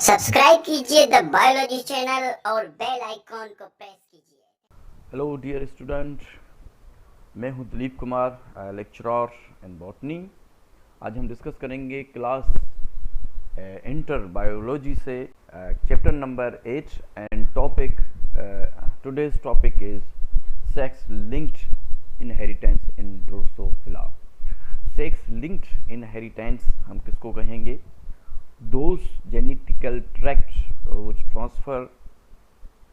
Subscribe कीजिए the biology channel और bell icon को प्रेस कीजिए। हेलो डियर स्टूडेंट, मैं हूं Dilip Kumar, lecturer in botany. आज हम डिस्कस करेंगे क्लास इंटर बायोलॉजी से chapter number 8 and topic today's topic is sex linked inheritance in Drosophila. Sex linked inheritance हम किसको कहेंगे? those genetical tracts which transfer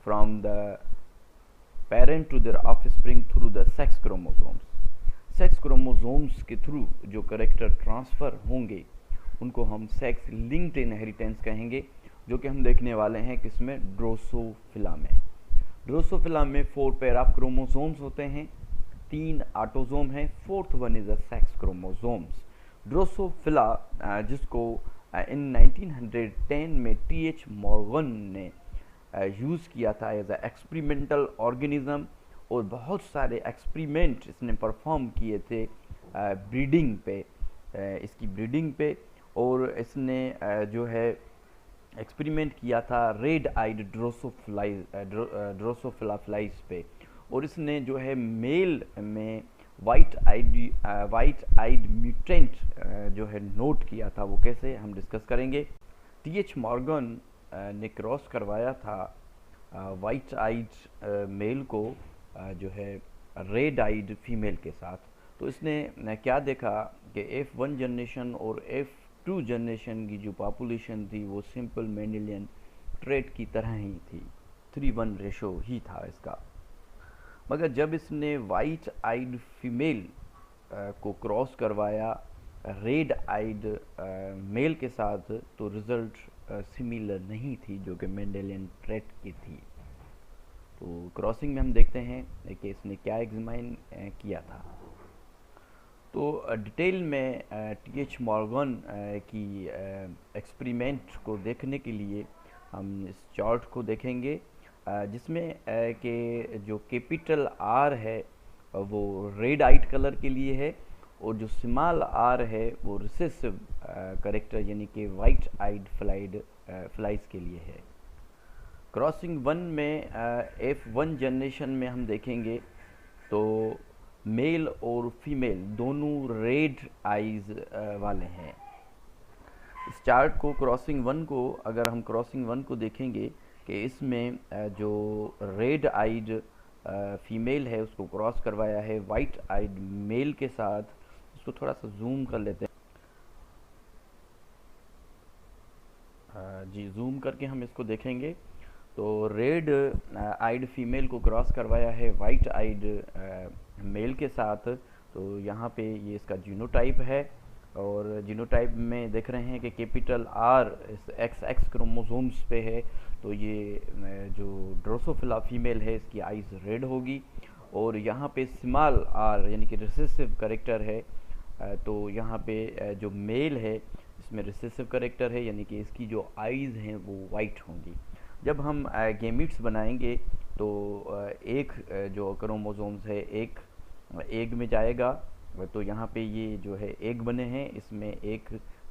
from the parent to their offspring through the sex chromosomes. Sex chromosomes के through जो character transfer होंगे उनको हम sex linked inheritance कहेंगे, जो कि हम देखने वाले हैं किसमें? ड्रोसोफिला में। ड्रोसोफिला में 4 पेयर ऑफ क्रोमोसोम्स होते हैं, 3 ऑटोसोम हैं, 4th one is the sex chromosomes. Drosophila जिसको इन 1910 में टी.एच. मॉर्गन ने यूज़ किया था एज अ एक्सपेरिमेंटल ऑर्गेनिज्म, और बहुत सारे एक्सपेरिमेंट इसने परफॉर्म किए थे ब्रीडिंग पे, इसकी ब्रीडिंग पे। और इसने जो है एक्सपेरिमेंट किया था रेड आइड ड्रोसोफिला फ्लाइज पे, और इसने जो है मेल में वाइट आइड म्यूटेंट जो है नोट किया था। वो कैसे, हम डिस्कस करेंगे। टी.एच. मॉर्गन ने क्रॉस करवाया था वाइट आइड मेल को जो है रेड आइड फीमेल के साथ। तो इसने क्या देखा कि F1 जनरेशन और F2 जनरेशन की जो पॉपुलेशन थी वो सिंपल मेंडेलियन ट्रेट की तरह ही थी, 3:1 रेशो ही था इसका। मगर जब इसने वाइट आइड फीमेल को क्रॉस करवाया रेड आइड मेल के साथ, तो रिज़ल्ट सिमिलर नहीं थी, जो कि मेंडेलियन ट्रेट की थी। तो क्रॉसिंग में हम देखते हैं कि इसने क्या एग्जामाइन किया था। तो डिटेल में टी.एच. मॉर्गन की एक्सपेरिमेंट को देखने के लिए हम इस चार्ट को देखेंगे, जिसमें कि जो कैपिटल R है वो रेड आइड कलर के लिए है, और जो स्मॉल r है वो रिसेसिव करेक्टर यानी कि वाइट आइड फ्लाइज के लिए है। क्रॉसिंग 1 में F1 जनरेशन में हम देखेंगे तो मेल और फीमेल दोनों रेड आइज वाले हैं। इस चार्ट को क्रॉसिंग 1 को अगर हम क्रॉसिंग 1 को देखेंगे कि इसमें जो रेड आइड फीमेल है उसको क्रॉस करवाया है वाइट आइड मेल के साथ। इसको थोड़ा सा जूम कर लेते हैं। जी, जूम करके हम इसको देखेंगे तो रेड आइड फीमेल को क्रॉस करवाया है वाइट आइड मेल के साथ। तो यहाँ पे ये इसका जीनोटाइप है, और जीनोटाइप में देख रहे हैं कि कैपिटल R इस XX क्रोमोसोम्स पे है। तो ये जो ड्रोसोफिला फीमेल है इसकी आइज़ रेड होगी, और यहाँ पे स्मॉल r यानी कि रिसेसिव करेक्टर है। तो यहाँ पे जो मेल है इसमें रिसेसिव करेक्टर है, यानी कि इसकी जो आइज़ हैं वो वाइट होंगी। जब हम गैमीट्स बनाएंगे तो एक जो क्रोमोसोम्स है एक एग में जाएगा। तो यहाँ पे ये जो है एग बने हैं, इसमें एक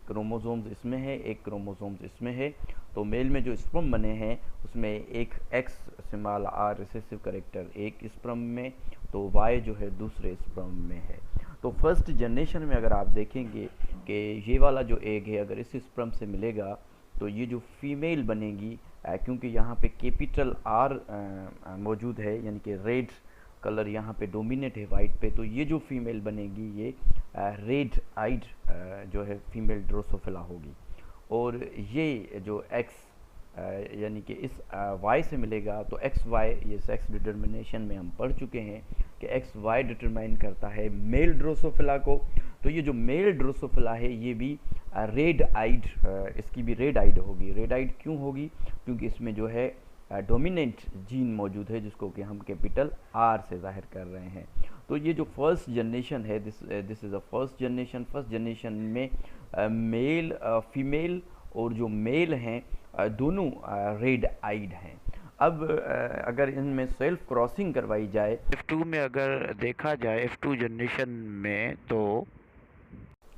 क्रोमोसोम्स इसमें है, एक क्रोमोसोम्स इसमें है। तो मेल में जो स्पर्म बने हैं उसमें एक X small r recessive character एक स्पर्म में, तो Y जो है दूसरे स्पर्म में है। तो फर्स्ट जनरेशन में अगर आप देखेंगे कि ये वाला जो एग है अगर इस स्पर्म से मिलेगा तो ये जो फीमेल बनेगी, क्योंकि यहाँ पे कैपिटल R मौजूद है यानी कि रेड कलर यहाँ पे डोमिनेट है वाइट पे, तो ये जो फीमेल बनेगी ये रेड आइड जो है फीमेल ड्रोसोफिला होगी। और ये जो X यानी कि इस Y से मिलेगा तो XY, ये सेक्स डिटर्मिनेशन में हम पढ़ चुके हैं कि XY डिटरमाइन करता है मेल ड्रोसोफिला को। तो ये जो मेल ड्रोसोफिला है ये भी रेड आइड, इसकी भी रेड आइड होगी। रेड आइड क्यों होगी? क्योंकि इसमें जो है डोमिनेंट जीन मौजूद है जिसको कि हम कैपिटल R से जाहिर कर रहे हैं। तो ये जो फर्स्ट जनरेशन है this is a first generation. First generation में मेल फीमेल और जो मेल हैं दोनों रेड आइड हैं। अब अगर इनमें सेल्फ क्रॉसिंग करवाई जाए F2 में, अगर देखा जाए F2 जनरेशन में, तो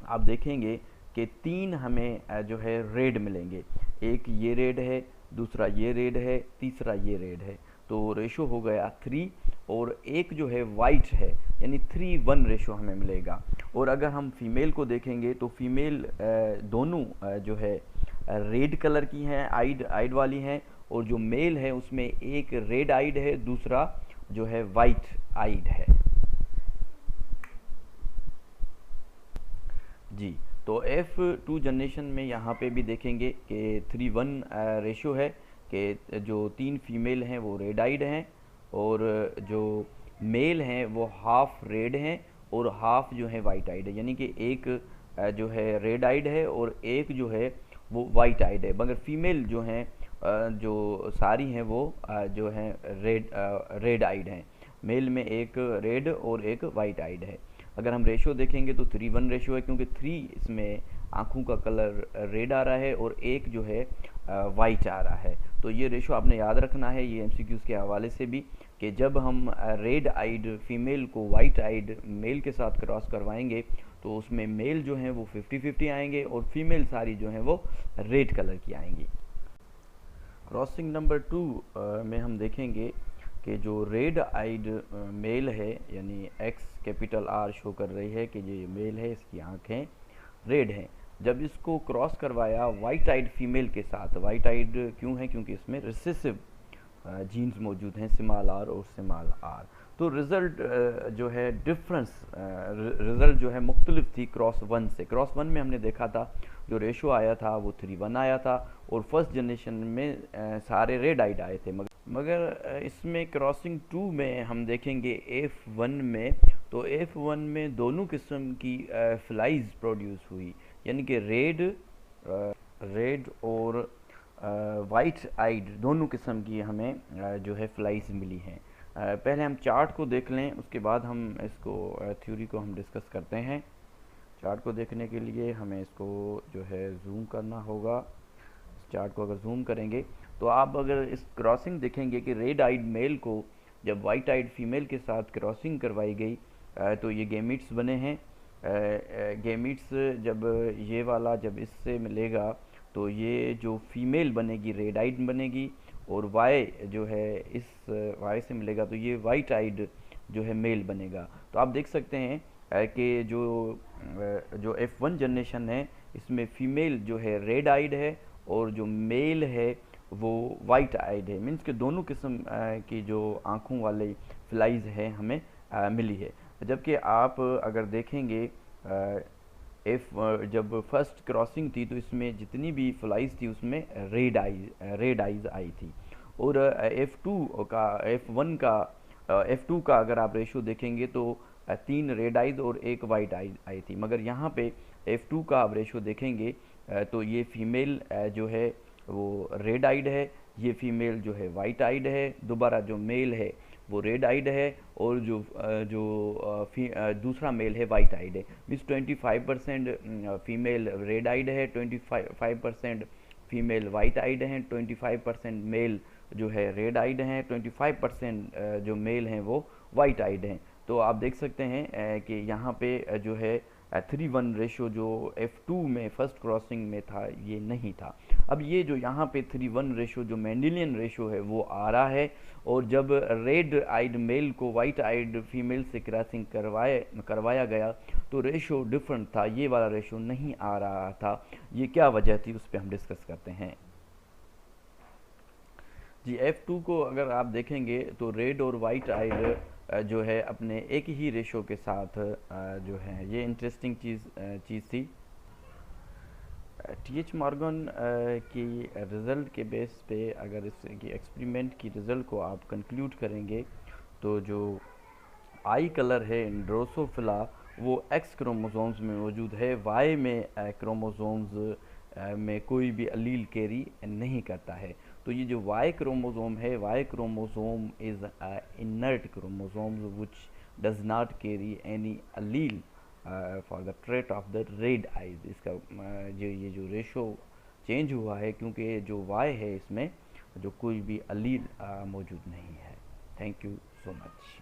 आप देखेंगे कि 3 हमें जो है रेड मिलेंगे। एक ये रेड है, दूसरा ये रेड है, तीसरा ये रेड है। तो रेशो हो गया 3 और एक जो है वाइट है, यानी 3:1 रेशो हमें मिलेगा। और अगर हम फीमेल को देखेंगे तो फीमेल दोनों जो है रेड कलर की हैं, आइड वाली हैं, और जो मेल है उसमें एक रेड आइड है, दूसरा जो है वाइट आइड है। जी, तो F2 जनरेशन में यहाँ पे भी देखेंगे कि 3:1 रेशो है, कि जो 3 फीमेल हैं वो रेड आइड हैं, और जो मेल हैं वो हाफ रेड हैं और हाफ जो है वाइट आइड है, यानी कि एक जो है रेड आइड है और एक जो है वो वाइट आइड है। मगर फीमेल जो हैं जो सारी हैं वो जो हैं रेड आइड हैं। मेल में एक रेड और एक वाइट आइड है। अगर हम रेशो देखेंगे तो 3:1 रेशो है, क्योंकि 3 इसमें आँखों का कलर रेड आ रहा है और एक जो है वाइट आ रहा है। तो ये रेशो आपने याद रखना है, ये एमसीक्यूज़ के हवाले से भी, कि जब हम रेड आइड फीमेल को वाइट आइड मेल के साथ क्रॉस करवाएंगे तो उसमें मेल जो हैं वो 50-50 आएंगे और फीमेल सारी जो हैं वो रेड कलर की आएंगी। क्रॉसिंग नंबर 2 में हम देखेंगे कि जो रेड आइड मेल है, यानी एक्स कैपिटल आर शो कर रही है कि ये मेल है, इसकी आंखें रेड हैं। जब इसको क्रॉस करवाया वाइट आइड फीमेल के साथ, वाइट आइड क्यों है? क्योंकि इसमें रिसेसिव जीन्स मौजूद हैं, स्मॉल आर और स्मॉल आर। तो रिज़ल्ट जो है डिफरेंस, रिज़ल्ट जो है मुख्तलिफ थी क्रॉस 1 से। क्रॉस 1 में हमने देखा था जो रेशो आया था वो 3:1 आया था, और फर्स्ट जनरेशन में सारे रेड आइड आए थे। मगर इसमें क्रॉसिंग 2 में हम देखेंगे F1 में, तो F1 में दोनों किस्म की फ्लाइज प्रोड्यूस हुई, यानी कि रेड और वाइट आइड दोनों किस्म की हमें जो है फ्लाइज मिली हैं। पहले हम चार्ट को देख लें, उसके बाद हम इसको थ्योरी को हम डिस्कस करते हैं। चार्ट को देखने के लिए हमें इसको जो है जूम करना होगा। इस चार्ट को अगर जूम करेंगे तो आप अगर इस क्रॉसिंग देखेंगे कि रेड आइड मेल को जब वाइट आइड फीमेल के साथ क्रॉसिंग करवाई गई तो ये गेमिट्स बने हैं। गेमिट्स जब ये वाला जब इससे मिलेगा तो ये जो फीमेल बनेगी रेड आइड बनेगी, और वाई जो है इस वाई से मिलेगा तो ये वाइट आइड जो है मेल बनेगा। तो आप देख सकते हैं कि जो F1 जनरेशन है इसमें फीमेल जो है रेड आइड है और जो मेल है वो वाइट आइड है। मीन्स के दोनों किस्म की जो आँखों वाले फ्लाइज है हमें मिली है। जबकि आप अगर देखेंगे जब फर्स्ट क्रॉसिंग थी तो इसमें जितनी भी फ्लाइज थी उसमें रेड आइज आई थी। और F2 का अगर आप रेशो देखेंगे तो 3 रेड आइज और एक वाइट आइज आई थी। मगर यहाँ पे F2 का आप रेशो देखेंगे तो ये फीमेल जो है वो रेड आइड है, ये फीमेल जो है वाइट आइड है, दोबारा जो मेल है वो रेड आइड है, और दूसरा मेल है वाइट आइड है। मीन्स 25% फीमेल रेड आइड है, 25% फीमेल वाइट आइड हैं, 25% मेल जो है रेड आइड हैं, 25% जो मेल हैं वो वाइट आइड हैं। तो आप देख सकते हैं कि यहाँ पे जो है 3:1 रेशो जो F2 में फर्स्ट क्रॉसिंग में था ये नहीं था। अब ये जो यहाँ पे 3:1 रेशो जो मेंडेलियन रेशो है वो आ रहा है, और जब रेड आइड मेल को वाइट आइड फीमेल से क्रॉसिंग करवाया गया तो रेशो डिफरेंट था, ये वाला रेशो नहीं आ रहा था। ये क्या वजह थी उस पर हम डिस्कस करते हैं। जी, F2 को अगर आप देखेंगे तो रेड और वाइट आइड जो है अपने एक ही रेशो के साथ जो है, ये इंटरेस्टिंग चीज़ थी। TH मॉर्गन की रिज़ल्ट के बेस पे अगर इसकी एक्सपेरिमेंट की रिज़ल्ट को आप कंक्लूड करेंगे तो जो आई कलर है ड्रोसोफिला वो एक्स क्रोमोसोम्स में मौजूद है, वाई में क्रोमोसोम्स में कोई भी अलील कैरी नहीं करता है। तो ये जो वाई क्रोमोसोम है, Y chromosome is inert chromosome which does not carry any allele for the trait of the red eyes. इसका ये जो रेशो चेंज हुआ है क्योंकि जो वाई है इसमें जो कोई भी अलील मौजूद नहीं है। Thank you so much.